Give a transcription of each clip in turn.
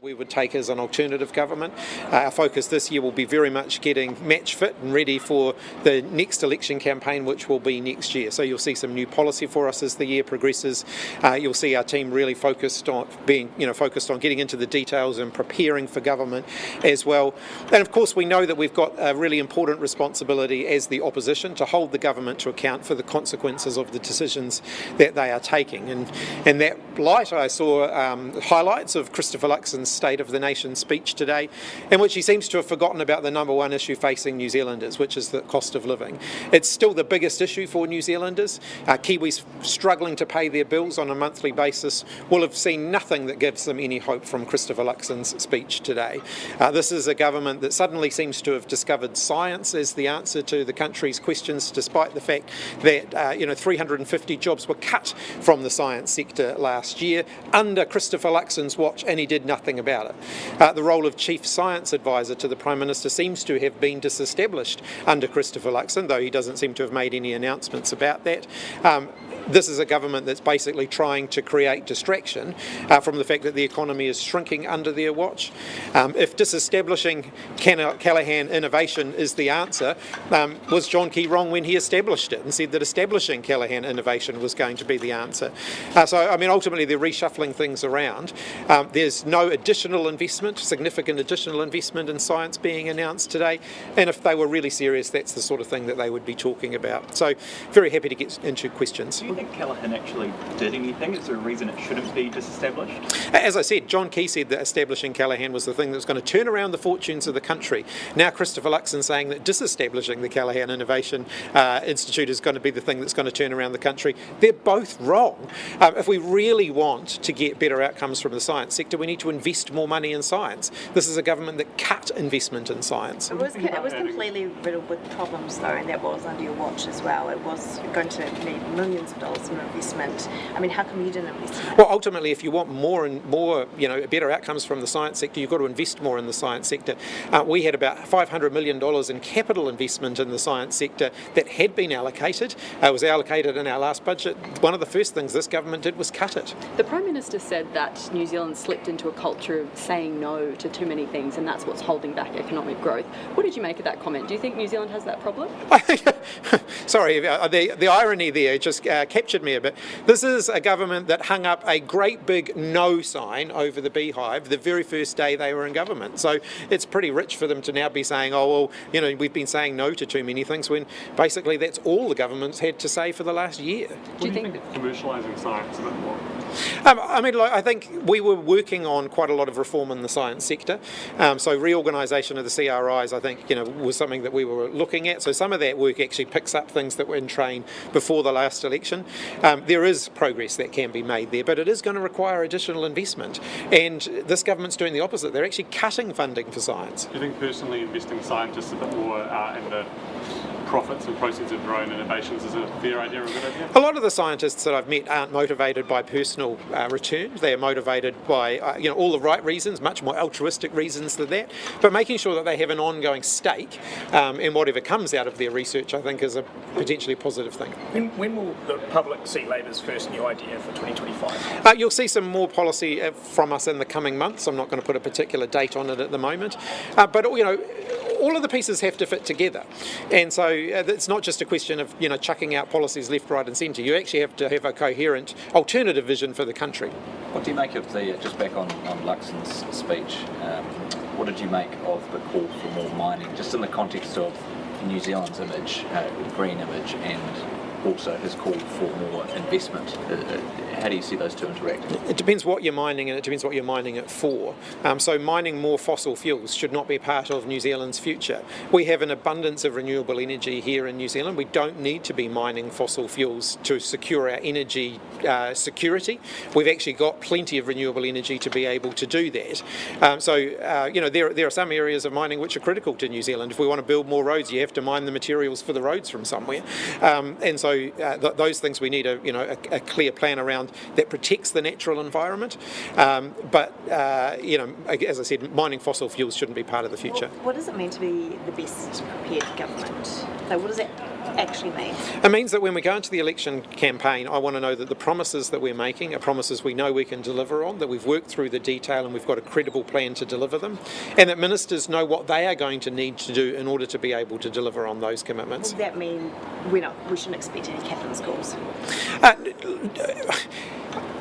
we would take as an alternative government. Our focus this year will be very much getting match fit and ready for the next election campaign, which will be next year. So you'll see some new policy for us as the year progresses. You'll see our team really focused on getting into the details and preparing for government as well. And of course, we know that we've got a really important responsibility as the opposition to hold the government to account for the consequences of the decisions that they are taking. And in that light, I saw highlights of Christopher Luxon's State of the Nation speech today, in which he seems to have forgotten about the number one issue facing New Zealanders, which is the cost of living. It's still the biggest issue for New Zealanders. Kiwis struggling to pay their bills on a monthly basis will have seen nothing that gives them any hope from Christopher Luxon's speech today. This is a government that suddenly seems to have discovered science as the answer to the country's questions, despite the fact that 350 jobs were cut from the science sector last year under Christopher Luxon's watch, and he did nothing about it. The role of Chief Science Advisor to the Prime Minister seems to have been disestablished under Christopher Luxon, though he doesn't seem to have made any announcements about that. This is a government that's basically trying to create distraction from the fact that the economy is shrinking under their watch. If disestablishing Callaghan Innovation is the answer, was John Key wrong when he established it and said that establishing Callaghan Innovation was going to be the answer? Ultimately they're reshuffling things around. There's no additional investment, significant additional investment in science being announced today, and if they were really serious, that's the sort of thing that they would be talking about. So very happy to get into questions. Do you think Callaghan actually did anything? Is there a reason it shouldn't be disestablished? As I said, John Key said that establishing Callaghan was the thing that was going to turn around the fortunes of the country. Now Christopher Luxon saying that disestablishing the Callaghan Innovation Institute is going to be the thing that's going to turn around the country. They're both wrong. If we really want to get better outcomes from the science sector, we need to invest more money in science. This is a government that cut investment in science. It was completely riddled with problems though, and that was under your watch as well. It was going to need millions of dollars in investment. I mean, how come you didn't invest in that? Well, ultimately, if you want more better outcomes from the science sector, you've got to invest more in the science sector. We had about $500 million in capital investment in the science sector that had been allocated. It was allocated in our last budget. One of the first things this government did was cut it. The Prime Minister said that New Zealand slipped into a culture of saying no to too many things, and that's what's holding back economic growth. What did you make of that comment? Do you think New Zealand has that problem? Sorry, the irony there just captured me a bit. This is a government that hung up a great big no sign over the Beehive the very first day they were in government. So it's pretty rich for them to now be saying, we've been saying no to too many things, when basically that's all the government's had to say for the last year. Do you think commercialising science a bit more? I think we were working on quite a lot of reform in the science sector. So reorganisation of the CRIs, I think, was something that we were looking at. So some of that work actually picks up things that were in train before the last election. There is progress that can be made there, but it is going to require additional investment. And this government's doing the opposite. They're actually cutting funding for science. Do you think personally investing scientists a bit more in the profits and proceeds of their own innovations is a fair idea or a good idea? A lot of the scientists that I've met aren't motivated by personal returns. They are motivated by all the right reasons, much more altruistic reasons than that. But making sure that they have an ongoing stake in whatever comes out of their research, I think, is a potentially positive thing. When will the public see Labour's first new idea for 2025? You'll see some more policy from us in the coming months. I'm not going to put a particular date on it at the moment. But all of the pieces have to fit together. And so it's not just a question of chucking out policies left, right and centre. You actually have to have a coherent alternative vision for the country. What do you make of just back on Luxon's speech, what did you make of the call for more mining, just in the context of New Zealand's image, green image, and also his call for more investment? How do you see those two interacting? It depends what you're mining, and it depends what you're mining it for. So mining more fossil fuels should not be part of New Zealand's future. We have an abundance of renewable energy here in New Zealand. We don't need to be mining fossil fuels to secure our energy security. We've actually got plenty of renewable energy to be able to do that. There are some areas of mining which are critical to New Zealand. If we want to build more roads, you have to mine the materials for the roads from somewhere. Those things we need a clear plan around that protects the natural environment. As I said, mining fossil fuels shouldn't be part of the future. What does it mean to be the best prepared government? So what does that actually mean? It means that when we go into the election campaign, I want to know that the promises that we're making are promises we know we can deliver on, that we've worked through the detail and we've got a credible plan to deliver them, and that ministers know what they are going to need to do in order to be able to deliver on those commitments. Does that mean we shouldn't expect any captain's calls?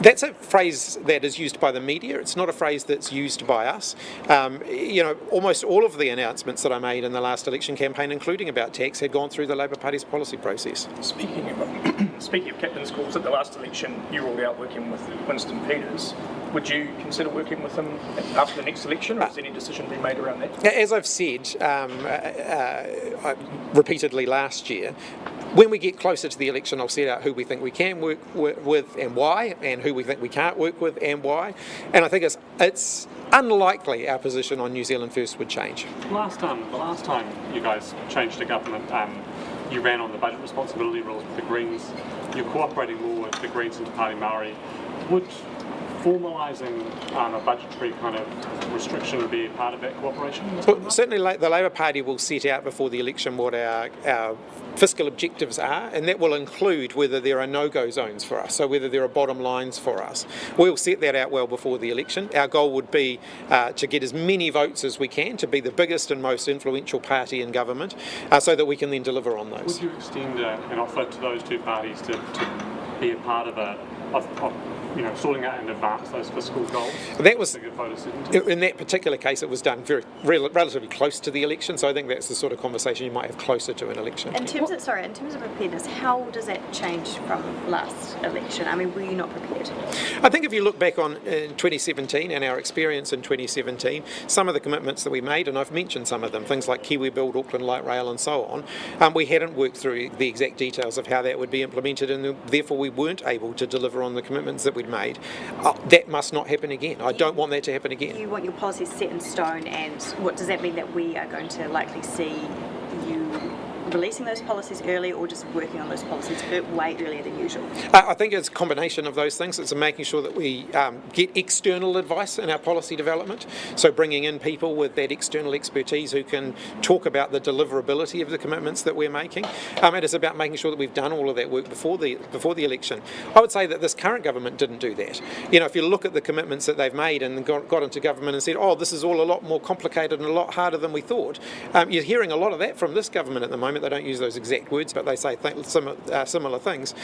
That's a phrase that is used by the media. It's not a phrase that's used by us. Almost all of the announcements that I made in the last election campaign, including about tax, had gone through the Labour Party's policy process. Speaking of captain's calls, at the last election, you ruled out working with Winston Peters. Would you consider working with him after the next election, or has any decision been made around that? As I've said repeatedly last year, when we get closer to the election, I'll set out who we think we can work with and why, and who we think we can't work with and why. And I think it's unlikely our position on New Zealand First would change. The last time you guys changed the government, you ran on the budget responsibility rules with the Greens. You're cooperating more with the Greens and Te Pāti Māori. Would formalising a budgetary kind of restriction would be a part of that cooperation? Well, certainly the Labour Party will set out before the election what our fiscal objectives are, and that will include whether there are no-go zones for us, so whether there are bottom lines for us. We'll set that out well before the election. Our goal would be to get as many votes as we can, to be the biggest and most influential party in government, so that we can then deliver on those. Would you extend an offer to those two parties to be a part of sorting out in advance those fiscal goals? That was, in that particular case, it was done relatively close to the election, so I think that's the sort of conversation you might have closer to an election. In terms of preparedness, how does that change from last election? I mean, were you not prepared? I think if you look back on 2017 and our experience in 2017, some of the commitments that we made, and I've mentioned some of them, things like Kiwi Build, Auckland Light Rail and so on, we hadn't worked through the exact details of how that would be implemented, and therefore we weren't able to deliver on the commitments that we'd made. That must not happen again. I don't want that to happen again. You want your policies set in stone, and what does that mean, that we are going to likely see you releasing those policies early, or just working on those policies way earlier than usual? I think it's a combination of those things. It's making sure that we get external advice in our policy development, so bringing in people with that external expertise who can talk about the deliverability of the commitments that we're making. And it's about making sure that we've done all of that work before the election. I would say that this current government didn't do that. If you look at the commitments that they've made and got into government and said, this is all a lot more complicated and a lot harder than we thought, you're hearing a lot of that from this government at the moment. They don't use those exact words, but they say similar things.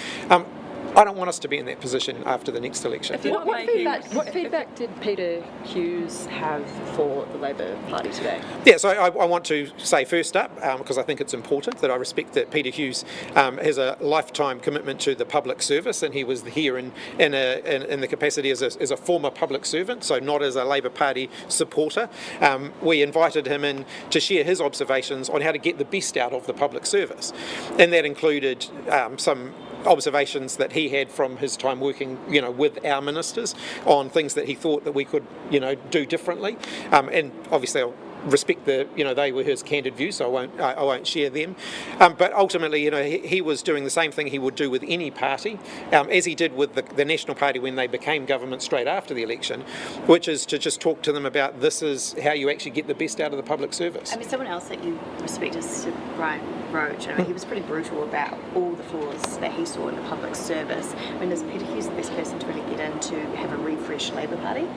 I don't want us to be in that position after the next election. What feedback did Peter Hughes have for the Labour Party today? Yeah, so I want to say first up, because I think it's important, that I respect that Peter Hughes has a lifetime commitment to the public service, and he was here in the capacity as a former public servant, so not as a Labour Party supporter. We invited him in to share his observations on how to get the best out of the public service, and that included some observations that he had from his time working, with our ministers on things that he thought that we could, do differently. And obviously I'll respect they were his candid views, so I won't share them. But ultimately, he was doing the same thing he would do with any party, as he did with the National Party when they became government straight after the election, which is to just talk to them about this is how you actually get the best out of the public service. I mean, someone else that you respect is Sir Brian Roach. I mean, he was pretty brutal about all the flaws that he saw in the public service. I mean, is Peter Hughes the best person to really get in to have a refreshed Labour Party?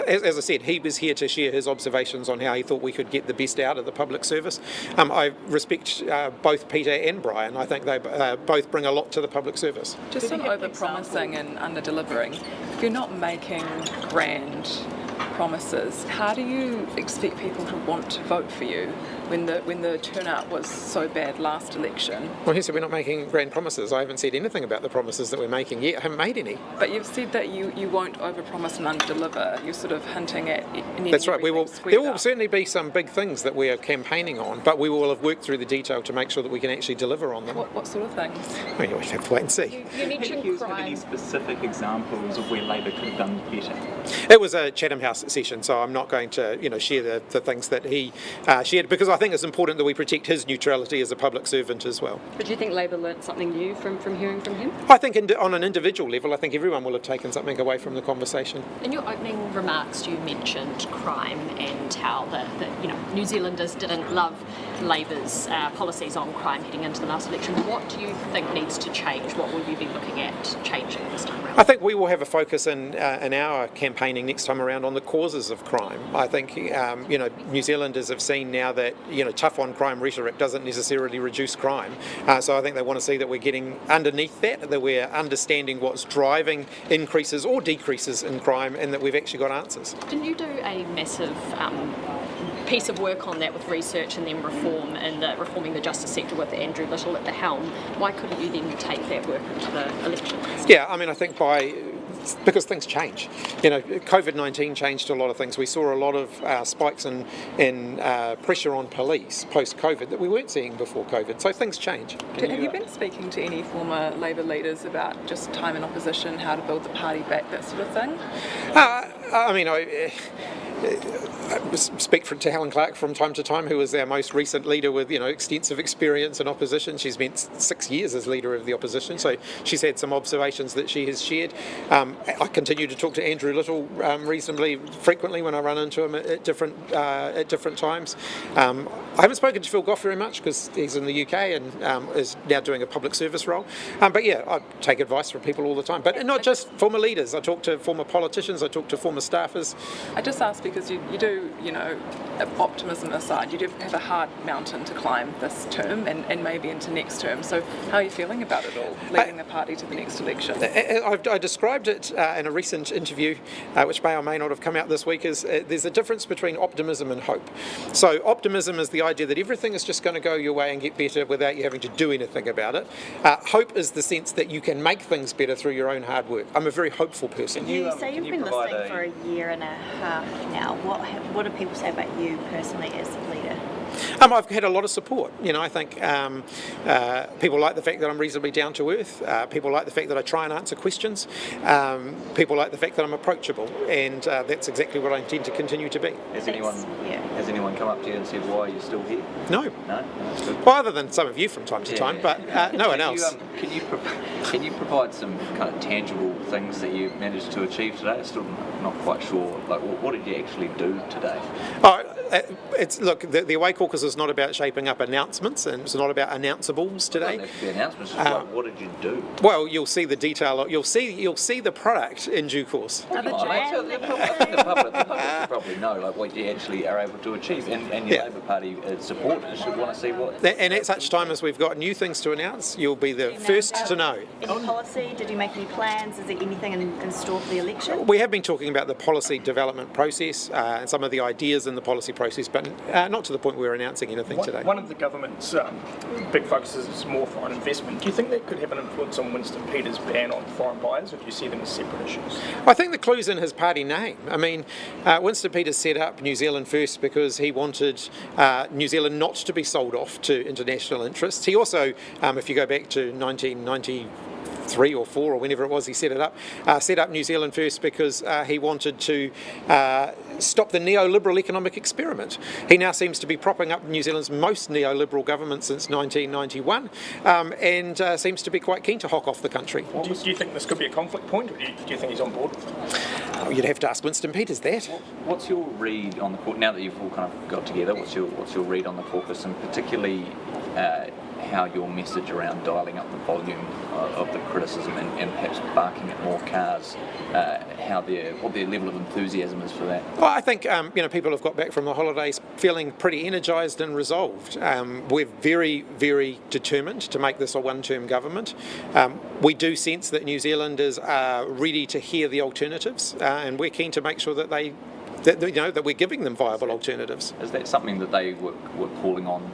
As I said, he was here to share his observations on how he thought we could get the best out of the public service. I respect both Peter and Brian. I think they both bring a lot to the public service. Just on over-promising and under-delivering, if you're not making grand promises, how do you expect people to want to vote for you when the turnout was so bad last election? Well, he said we're not making grand promises. I haven't said anything about the promises that we're making yet. I haven't made any. But you've said that you won't overpromise and underdeliver. You're sort of hinting at... That's right. There will certainly be some big things that we are campaigning on, but we will have worked through the detail to make sure that we can actually deliver on them. What sort of things? Well, you have to wait and see. You mentioned crime. Any specific examples of where Labour could have done better? It was a Chatham House session, so I'm not going to share the things that he shared, because I think it's important that we protect his neutrality as a public servant as well. But do you think Labor learnt something new from hearing from him? I think on an individual level, I think everyone will have taken something away from the conversation. In your opening remarks, you mentioned crime and how New Zealanders didn't love Labor's policies on crime heading into the last election. What do you think needs to change? What will you be looking at changing this time around? I think we will have a focus in our campaigning next time around on the causes of crime. I think New Zealanders have seen now that tough on crime rhetoric doesn't necessarily reduce crime. So I think they want to see that we're getting underneath that we're understanding what's driving increases or decreases in crime, and that we've actually got answers. Didn't you do a massive piece of work on that with research and then reform and reforming the justice sector with Andrew Little at the helm? Why couldn't you then take that work into the election? Yeah, I mean, I think because things change. COVID-19 changed a lot of things. We saw a lot of spikes in pressure on police post-COVID that we weren't seeing before COVID. So things change. Have you been speaking to any former Labor leaders about just time in opposition, how to build the party back, that sort of thing? I speak to Helen Clark from time to time, who is our most recent leader with extensive experience in opposition. She's spent 6 years as leader of the opposition, so she's had some observations that she has shared. I continue to talk to Andrew Little reasonably frequently when I run into him at different times. I haven't spoken to Phil Goff very much because he's in the UK and is now doing a public service role. But yeah, I take advice from people all the time. But not just former leaders. I talk to former politicians. I talk to former staffers. I just ask because you do, optimism aside, you do have a hard mountain to climb this term and maybe into next term. So how are you feeling about it all, leading the party to the next election? I described it in a recent interview, which may or may not have come out this week, is there's a difference between optimism and hope. So optimism is the idea that everything is just going to go your way and get better without you having to do anything about it. Hope is the sense that you can make things better through your own hard work. I'm a very hopeful person. You say you've been listening for a year and a half now. What do people say about you personally as a leader? I've had a lot of support. I think people like the fact that I'm reasonably down to earth. People like the fact that I try and answer questions. People like the fact that I'm approachable, and that's exactly what I intend to continue to be. Has anyone come up to you and said why you're still here? No. No, that's good. Well, other than some of you from time to time, but no one else. Can you provide some kind of tangible things that you managed to achieve today? I'm still not quite sure. Like, what did you actually do today? The Away Caucus is not about shaping up announcements, and it's not about announceables today. Well, the announcements. What did you do? Well, you'll see the detail. You'll see the product in due course. I think the public should probably know what you actually are able to achieve, and your Labor Party supporters should want to see what. And at such time as we've got new things to announce, you'll be the first to know. Any policy? Did you make any plans? Is there anything in store for the election? We have been talking about the policy development process and some of the ideas in the policy process, but not to the point where we're announcing anything today. One of the government's big focuses is more foreign investment. Do you think that could have an influence on Winston Peters' ban on foreign buyers, or do you see them as separate issues? I think the clue's in his party name. I mean, Winston Peters set up New Zealand First because he wanted New Zealand not to be sold off to international interests. He also, if you go back to 1993 or 4 or whenever it was he set up New Zealand First because he wanted to stop the neoliberal economic experiment. He now seems to be propping up New Zealand's most neoliberal government since 1991 and seems to be quite keen to hock off the country. Do you think this could be a conflict point, or do you think he's on board with it? You'd have to ask Winston Peters that. What's your read on the caucus, now that you've all kind of got together, what's your read on the caucus, and particularly how your message around dialing up the volume of the criticism and perhaps barking at more cars, what their level of enthusiasm is for that? Well, I think people have got back from the holidays feeling pretty energised and resolved. We're very, very determined to make this a one-term government. We do sense that New Zealanders are ready to hear the alternatives, and we're keen to make sure that that we're giving them viable alternatives. Is that something that they were calling on,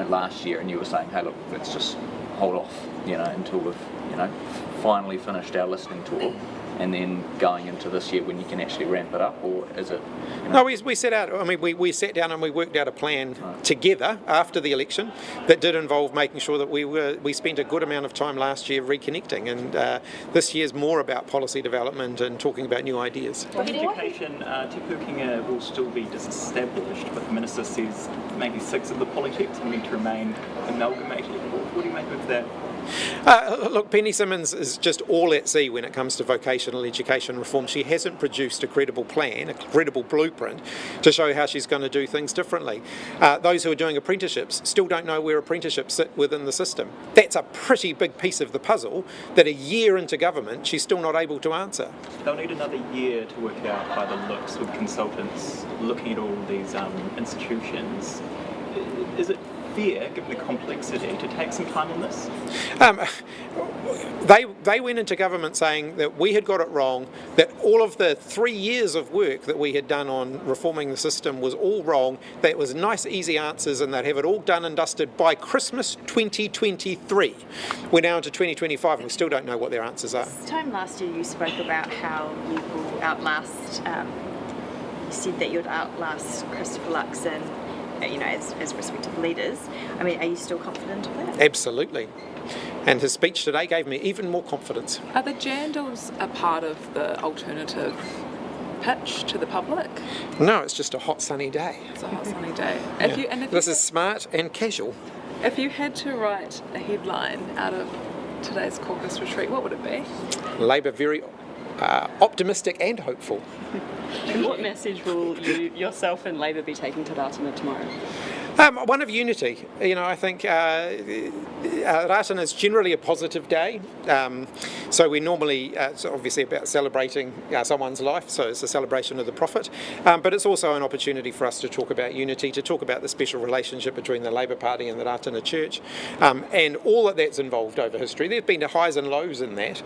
last year, and you were saying, hey, look, let's just hold off, until we've, finally finished our listening tour? and then going into this year when you can actually ramp it up, or is it? No, we set out. I mean, we sat down and we worked out a plan together after the election that did involve making sure that we spent a good amount of time last year reconnecting, and this year's more about policy development and talking about new ideas. On education, Te Pūkenga will still be disestablished, but the Minister says maybe 6 of the polytechs will need to remain amalgamated. What do you make of that? Look, Penny Simmons is just all at sea when it comes to vocational education reform. She hasn't produced a credible plan, a credible blueprint to show how she's going to do things differently. Those who are doing apprenticeships still don't know where apprenticeships sit within the system. That's a pretty big piece of the puzzle that a year into government she's still not able to answer. They'll need another year to work out by the looks with consultants looking at all these institutions. Is it fair, given the complexity, to take some time on this? They went into government saying that we had got it wrong, that all of the 3 years of work that we had done on reforming the system was all wrong, that it was nice, easy answers, and they'd have it all done and dusted by Christmas 2023. We're now into 2025 and we still don't know what their answers are. This time last year you spoke about how you will outlast, you said that you'd outlast Christopher Luxon, as respective leaders. I mean, are you still confident of that? Absolutely. And his speech today gave me even more confidence. Are the jandals a part of the alternative pitch to the public? No, it's just a hot sunny day. It's a hot sunny day. This is smart and casual. If you had to write a headline out of today's caucus retreat, what would it be? Labour very optimistic and hopeful. And what message will you yourself and Labour be taking to Rātana tomorrow? One of unity. I think Rātana is generally a positive day. So we normally, it's obviously about celebrating someone's life, so it's a celebration of the prophet. But it's also an opportunity for us to talk about unity, to talk about the special relationship between the Labour Party and the Rātana Church, and all that's involved over history. There have been highs and lows in that,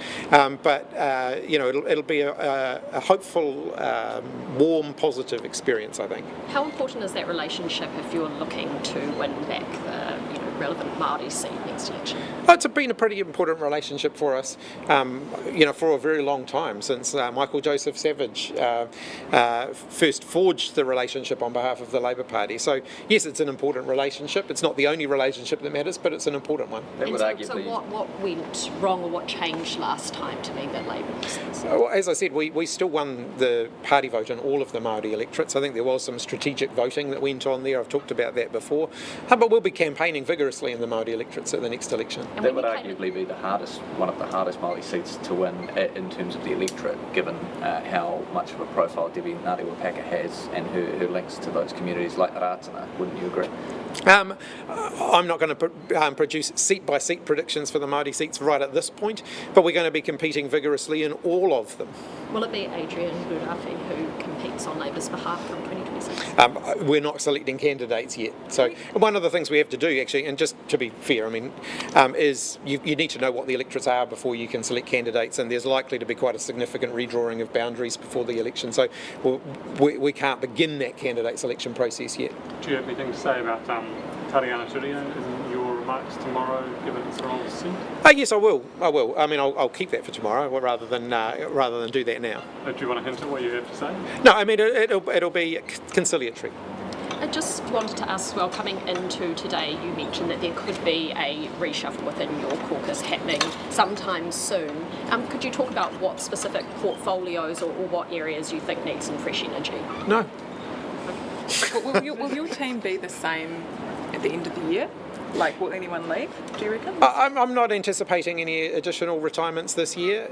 but it'll be a hopeful, warm, positive experience, I think. How important is that relationship if you're looking to win back the relevant Māori seat next election? It's been a pretty important relationship for us, for a very long time, since Michael Joseph Savage first forged the relationship on behalf of the Labour Party. So yes, it's an important relationship. It's not the only relationship that matters, but it's an important one. So what went wrong or what changed last time to mean that Labour was this? Well, as I said, we still won the party vote in all of the Māori electorates. I think there was some strategic voting that went on there. I've talked about that before. But we'll be campaigning vigorously in the Māori electorates at the next election. That would arguably be one of the hardest Māori seats to win in terms of the electorate, given how much of a profile Debbie Ngāti Wapaka has and her links to those communities like Rātana. Wouldn't you agree? I'm not going to produce seat-by-seat predictions for the Māori seats right at this point, but we're going to be competing vigorously in all of them. Will it be Adrian Burafi who competes on Labour's behalf from 2026? We're not selecting candidates yet. So one of the things we have to do, actually, and just to be fair, is you need to know what the electorates are before you can select candidates, and there's likely to be quite a significant redrawing of boundaries before the election. So we can't begin that candidate selection process yet. Do you have anything to say about Tariana Turia in your remarks tomorrow, given it's her old seat? Yes, I will. I'll keep that for tomorrow rather than do that now. Do you want to hint at what you have to say? No, it'll be conciliatory. I just wanted to ask, coming into today, you mentioned that there could be a reshuffle within your caucus happening sometime soon. Could you talk about what specific portfolios or what areas you think need some fresh energy? No. Will your team be the same at the end of the year? Like, will anyone leave, do you reckon? I'm not anticipating any additional retirements this year.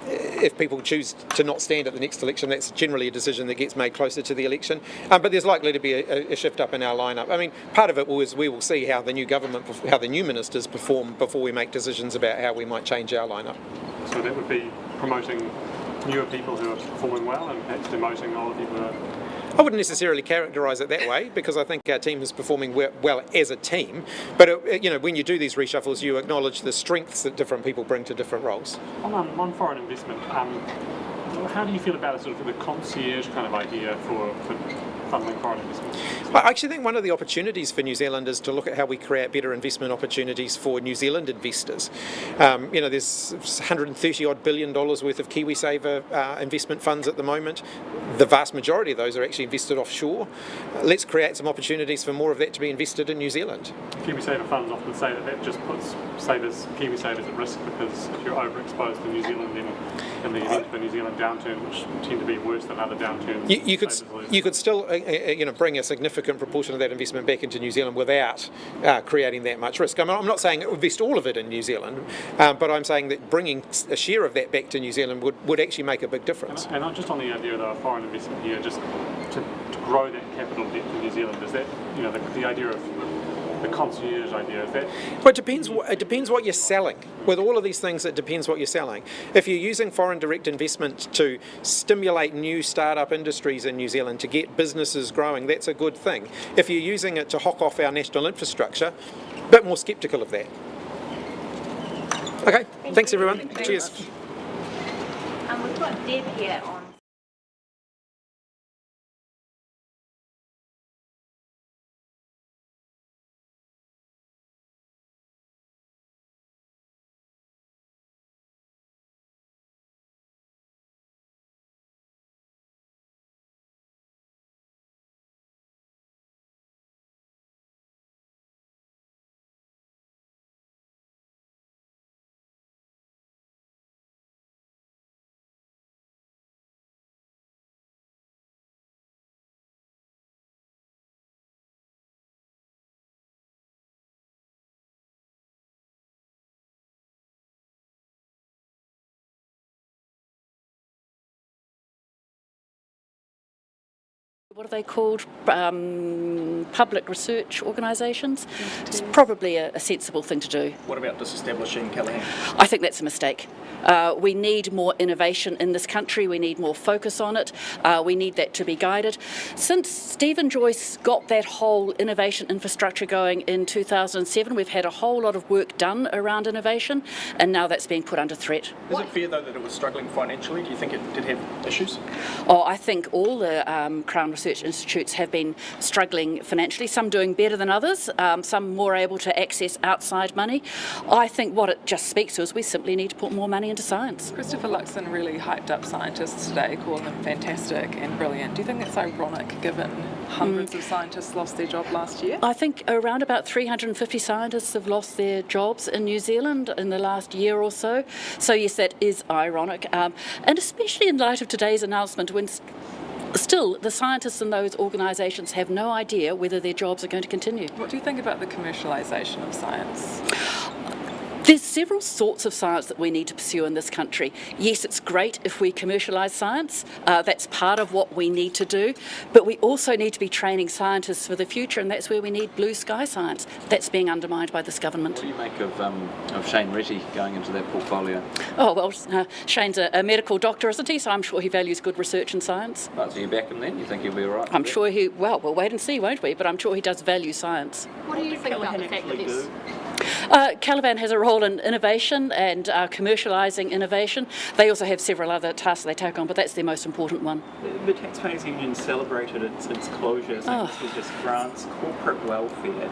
If people choose to not stand at the next election, that's generally a decision that gets made closer to the election. But there's likely to be a shift up in our lineup. Part of it is we will see how the new ministers perform before we make decisions about how we might change our lineup. So that would be promoting newer people who are performing well and perhaps demoting older people who are... I wouldn't necessarily characterise it that way, because I think our team is performing well as a team. But when you do these reshuffles, you acknowledge the strengths that different people bring to different roles. On foreign investment, How do you feel about a sort of the concierge kind of idea for funneling foreign investment? I actually think one of the opportunities for New Zealand is to look at how we create better investment opportunities for New Zealand investors. There's $130 odd billion worth of KiwiSaver investment funds at the moment. The vast majority of those are actually invested offshore. Let's create some opportunities for more of that to be invested in New Zealand. KiwiSaver funds often say that just puts KiwiSavers at risk, because if you're overexposed to New Zealand, then in the event of a New Zealand downturn, which tend to be worse than other downturns, you could still bring a significant proportion of that investment back into New Zealand without creating that much risk. I'm not saying invest all of it in New Zealand, but I'm saying that bringing a share of that back to New Zealand would actually make a big difference. And not just on the idea of foreign investment here, just to grow that capital debt to New Zealand, is that the idea of the concierge idea, is that? Well, it depends what you're selling. With all of these things, it depends what you're selling. If you're using foreign direct investment to stimulate new startup industries in New Zealand, to get businesses growing, that's a good thing. If you're using it to hock off our national infrastructure, a bit more sceptical of that. Okay, thanks everyone. Cheers. We've got Deb here on. What are they called? Public research organisations. It's probably a sensible thing to do. What about disestablishing Callaghan? I think that's a mistake. We need more innovation in this country. We need more focus on it. We need that to be guided. Since Stephen Joyce got that whole innovation infrastructure going in 2007, we've had a whole lot of work done around innovation, and now that's being put under threat. Is it fair, though, that it was struggling financially? Do you think it did have issues? Oh, I think all the Crown Research Institutes have been struggling financially, some doing better than others, some more able to access outside money. I think what it just speaks to is we simply need to put more money into science. Christopher Luxon really hyped up scientists today, calling them fantastic and brilliant. Do you think that's ironic given hundreds of scientists lost their job last year? I think around about 350 scientists have lost their jobs in New Zealand in the last year or so. So yes, that is ironic. And especially in light of today's announcement, when still the scientists in those organisations have no idea whether their jobs are going to continue. What do you think about the commercialisation of science? There's several sorts of science that we need to pursue in this country. Yes, it's great if we commercialise science. That's part of what we need to do. But we also need to be training scientists for the future, and that's where we need blue sky science. That's being undermined by this government. What do you make of Shane Retty going into that portfolio? Oh, well, Shane's a medical doctor, isn't he? So I'm sure he values good research and science. Right, so you back him then? You think he'll be all right? I'm sure we'll wait and see, won't we? But I'm sure he does value science. What do you think about the fact that there's... Callaghan has a role in innovation and commercialising innovation. They also have several other tasks they take on, but that's their most important one. The Taxpayers Union celebrated its closure, saying this was just grants corporate welfare.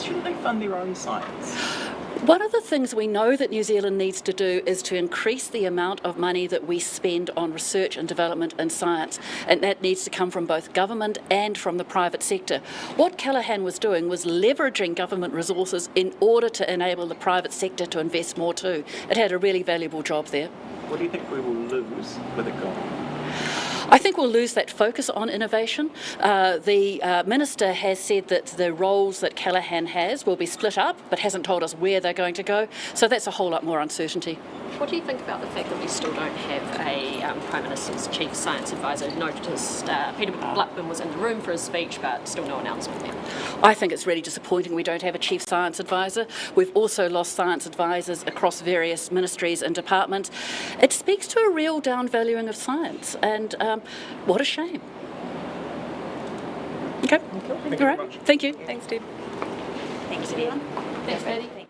Shouldn't they fund their own science? One of the things we know that New Zealand needs to do is to increase the amount of money that we spend on research and development and science, and that needs to come from both government and from the private sector. What Callaghan was doing was leveraging government resources in order to enable the private sector to invest more too. It had a really valuable job there. What do you think we will lose with it gone? I think we'll lose that focus on innovation. The Minister has said that the roles that Callaghan has will be split up, but hasn't told us where they're going to go. So that's a whole lot more uncertainty. What do you think about the fact that we still don't have a Prime Minister's Chief Science Advisor? Noticed Peter Blackman was in the room for his speech, but still no announcement there. I think it's really disappointing we don't have a Chief Science Advisor. We've also lost science advisors across various ministries and departments. It speaks to a real downvaluing of science, and what a shame. Okay. Thank you all very right. much. Thank you. Thanks, Deb. Thanks, everyone. Thanks, Bertie.